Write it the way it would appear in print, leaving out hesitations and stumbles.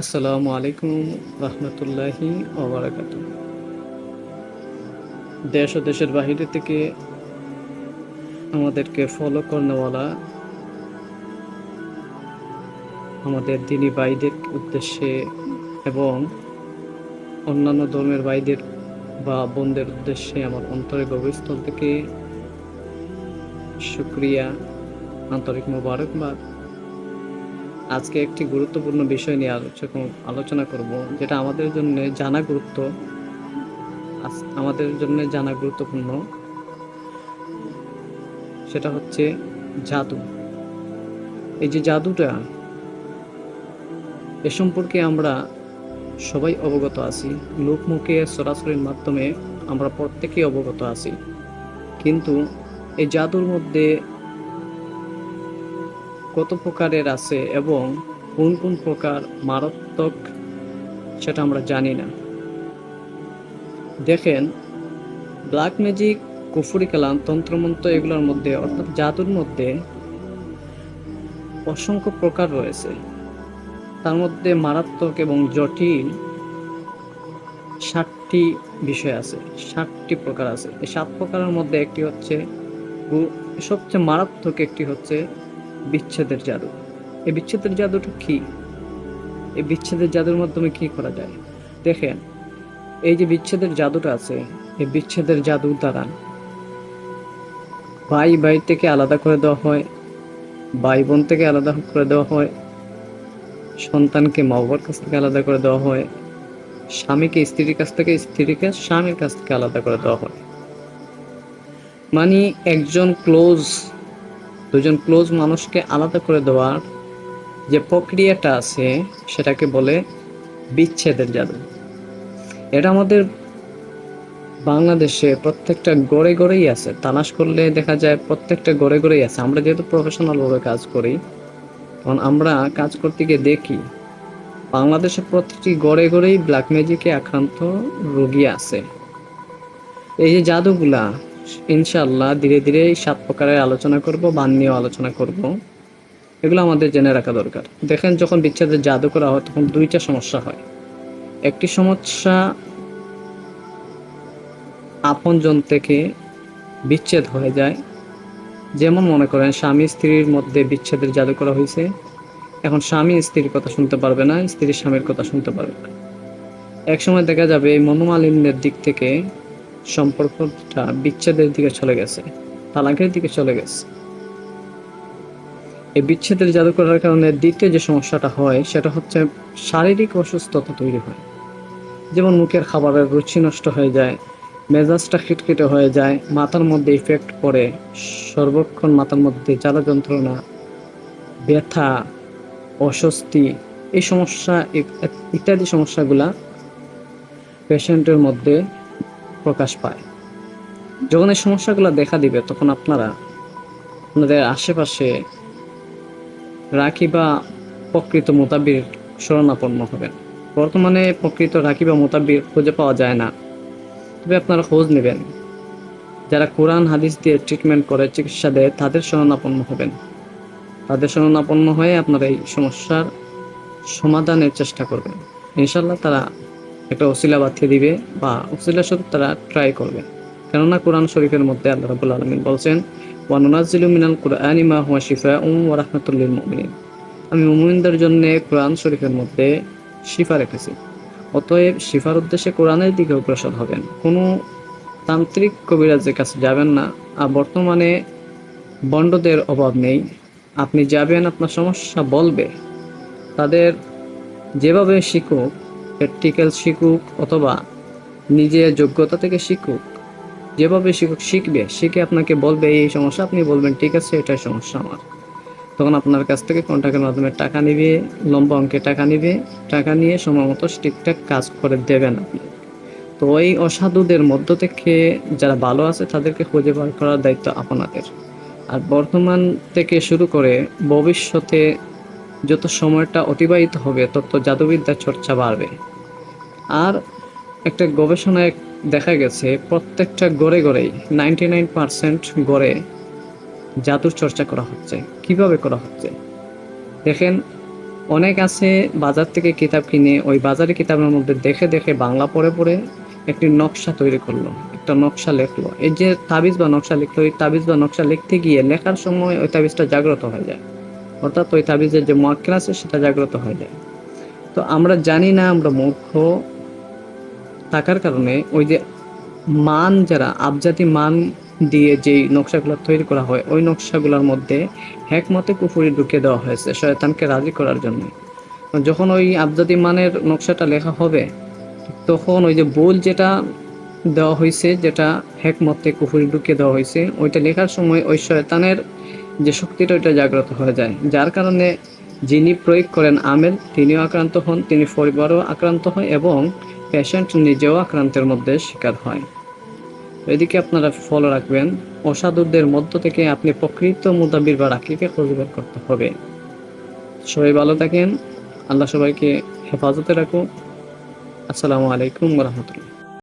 আসসালামু আলাইকুম রহমতুল্লাহি ওবারাকাতু। দেশ ও দেশের বাহিরে থেকে আমাদেরকে ফলো করনেওয়ালা আমাদের দিনী ভাইদের উদ্দেশ্যে এবং অন্যান্য ধর্মের ভাইদের বা বোনদের উদ্দেশ্যে আমার অন্তরের গভীরস্থল থেকে শুকরিয়া, আন্তরিক মোবারকবাদ। আজকে একটি গুরুত্বপূর্ণ বিষয় নিয়ে আলোচনা করব, যেটা আমাদের জন্য জানা গুরুত্বপূর্ণ। সেটা হচ্ছে জাদু। এই যে জাদুটা, এ সম্পর্কে আমরা সবাই অবগত আছি। লোকমুখে সরাসরির মাধ্যমে আমরা প্রত্যেকেই অবগত আছি, কিন্তু এই জাদুর মধ্যে কত প্রকারের আছে এবং কোন কোন প্রকার মারাত্মক সেটা আমরা জানি না। দেখেন, ব্ল্যাক ম্যাজিক, কুফরি কালাম, তন্ত্রমন্ত্র এগুলোর মধ্যে অর্থাৎ জাদুর মধ্যে অসংখ্য প্রকার রয়েছে। তার মধ্যে মারাত্মক এবং জটিল 7টি বিষয় আছে, 7টি প্রকার আছে। এই 7 প্রকারের মধ্যে একটি হচ্ছে সবচেয়ে মারাত্মক, একটি হচ্ছে বিচ্ছেদের জাদু। এই বিচ্ছেদের জাদুটা কি? এই বিচ্ছেদের জাদুর মাধ্যমে কি করা যায়? দেখেন, এই যে বিচ্ছেদের জাদুটা আছে, এই বিচ্ছেদের জাদুর দ্বারা ভাই ভাই থেকে আলাদা করে দেওয়া হয়, ভাই বোন থেকে আলাদা করে দেওয়া হয়, সন্তানকে মা বাবার কাছ থেকে আলাদা করে দেওয়া হয়, স্বামীকে স্ত্রীর কাছ থেকে, স্ত্রীকে স্বামীর কাছ থেকে আলাদা করে দেওয়া হয়। মানে দুজন ক্লোজ মানুষকে আলাদা করে দেওয়ার যে প্রক্রিয়াটা আছে সেটাকে বলে বিচ্ছেদের জাদু। এটা আমাদের বাংলাদেশে প্রত্যেকটা গড়ে গড়েই আছে। তালাশ করলে দেখা যায় প্রত্যেকটা গড়ে গড়েই আছে। আমরা যেহেতু প্রফেশনাল ভাবে কাজ করি, তখন আমরা কাজ করতে গিয়ে দেখি বাংলাদেশে প্রতিটি গড়ে গড়েই ব্ল্যাক ম্যাজিকে আক্রান্ত রোগী আছে। এই যে জাদুগুলা, ইনশাআল্লাহ ধীরে ধীরে 7 প্রকারের আলোচনা করব, বান নিয়েও আলোচনা করব। এগুলো আমাদের জেনে রাখা দরকার। দেখেন, যখন বিচ্ছেদের জাদু করা হয় তখন 2টা সমস্যা হয়। একটি সমস্যা আপনজন থেকে বিচ্ছেদ হয়ে যায়। যেমন মনে করেন, স্বামী স্ত্রীর মধ্যে বিচ্ছেদের জাদু করা হয়েছে। এখন স্বামী স্ত্রীর কথা শুনতে পারবে না, স্ত্রী স্বামীর কথা শুনতে পারবে না। একসময় দেখা যাবে এই মনোমালিন্যের দিক থেকে সম্পর্কটা বিচ্ছেদের দিকে চলে গেছে, তালাকের দিকে চলে গেছে। এই বিচ্ছেদের জাদু করার কারণে দ্বিতীয় যে সমস্যাটা হয় সেটা হচ্ছে শারীরিক অসুস্থতা তৈরি হয়। যেমন মুখের খাবারের রুচি নষ্ট হয়ে যায়, মেজাজটা খিটখিটে হয়ে যায়, মাথার মধ্যে ইফেক্ট পড়ে, সর্বক্ষণ মাথার মধ্যে জ্বালা যন্ত্রণা, ব্যথা, অস্বস্তি, এই সমস্যা ইত্যাদি সমস্যাগুলা পেশেন্টের মধ্যে প্রকাশ পায়। যখন এই সমস্যাগুলো দেখা দিবে তখন আপনাদের আশেপাশে রাখি বা প্রকৃত মোতাবির শরণাপন্ন হবেন। বর্তমানে প্রকৃত রাখি বা মোতাবির খুঁজে পাওয়া যায় না, তবে আপনারা খোঁজ নেবেন। যারা কোরআন হাদিস দিয়ে ট্রিটমেন্ট করে, চিকিৎসা দেয়, তাদের শরণাপন্ন হবেন। তাদের শরণাপন্ন হয়ে আপনারা এই সমস্যার সমাধানের চেষ্টা করবেন। ইনশাল্লাহ তারা একটা ওসিলা বাতিয়ে দিবে বা ওসিলা স্বরূপ তারা ট্রাই করবে। কেননা কোরআন শরীফের মধ্যে আল্লাহ রাব্বুল আলামিন বলছেন, ওয়া নুনাজ্জিলু মিনাল কুরআনি মা হুয়া শিফাউন ওয়া রাহমাতুল লিল মুমিনিন। আমি মুমিনদের জন্য কোরআন শরীফের মধ্যে শিফা রেখেছি। অতএব শিফার উদ্দেশ্যে কোরআনের দিকে অগ্রসর হবেন, কোনো তান্ত্রিক কবিরাজের কাছে যাবেন না। আর বর্তমানে বন্ডদের অভাব নেই। আপনি যাবেন, আপনার সমস্যা বলবে, তাদের যেভাবে শিখুক, প্র্যাকটিক্যাল শিখুক অথবা নিজের যোগ্যতা থেকে শিখুক, যেভাবে শিখুক, শিখে আপনাকে বলবে এই সমস্যা, আপনি বলবেন ঠিক আছে, এটাই সমস্যা আমার। তখন আপনার কাছ থেকে কন্ট্রাক্টের মাধ্যমে টাকা নিবে, লম্বা অঙ্কে টাকা নিবে। টাকা নিয়ে সময় মতো ঠিকঠাক কাজ করে দেবেন আপনি। তো ওই অসাধুদের মধ্য থেকে যারা ভালো আছে তাদেরকে খুঁজে বার করার দায়িত্ব আপনাদের। আর বর্তমান থেকে শুরু করে ভবিষ্যতে যত সময়টা অতিবাহিত হবে তত জাদুবিদ্যার চর্চা বাড়বে। আর একটা গবেষণায় দেখা গেছে প্রত্যেকটা গড়েই 99% গড়ে জাদুর চর্চা করা হচ্ছে। কিভাবে করা হচ্ছে দেখেন, অনেক আছে বাজার থেকে কিতাব কিনে ওই বাজারে কিতাবের মধ্যে দেখে দেখে বাংলা পড়ে পড়ে একটি নকশা তৈরি করলো, একটা নকশা লিখলো। এই যে তাবিজ বা নকশা লিখলো, ওই তাবিজ বা নকশা লিখতে গিয়ে লেখার সময় ওই তাবিজটা জাগ্রত হয়ে যায়, অর্থাৎ ওই তাবিজের যে মুআক্কেল আছে সেটা জাগ্রত হয়ে যায়। তো আমরা জানি না, আমরা মূর্খ থাকার কারণে ওই যে মান, যারা আবজাতি মান দিয়ে যেই নকশাগুলো তৈরি করা হয়, ওই নকশাগুলোর মধ্যে হেকমতে কুফরি ঢুকিয়ে দেওয়া হয়েছে শয়তানকে রাজি করার জন্য। যখন ওই আবজাতি মানের নকশাটা লেখা হবে, তখন ওই যে ভুল যেটা দেওয়া হয়েছে, যেটা হেকমতে কুফরি ঢুকিয়ে দেওয়া হয়েছে, ওইটা লেখার সময় ওই শয়তানের যে শক্তিটা ওইটা জাগ্রত হয়ে যায়, যার কারণে যিনি প্রয়োগ করেন আমেল তিনিও আক্রান্ত হন, তিনি পরিবারও আক্রান্ত হয় এবং পেশেন্ট নিজেও আক্রান্তের মধ্যে শিকার হয়। এদিকে আপনারা ফলো রাখবেন, অসাধুদের মধ্য থেকে আপনি প্রকৃত মুদাব্বির বা রাকিকে খুঁজে বের করতে হবে। সবাই ভালো থাকেন, আল্লাহ সবাইকে হেফাজতে রাখুন। আসসালামু আলাইকুম ওয়া রাহমাতুল্লাহ।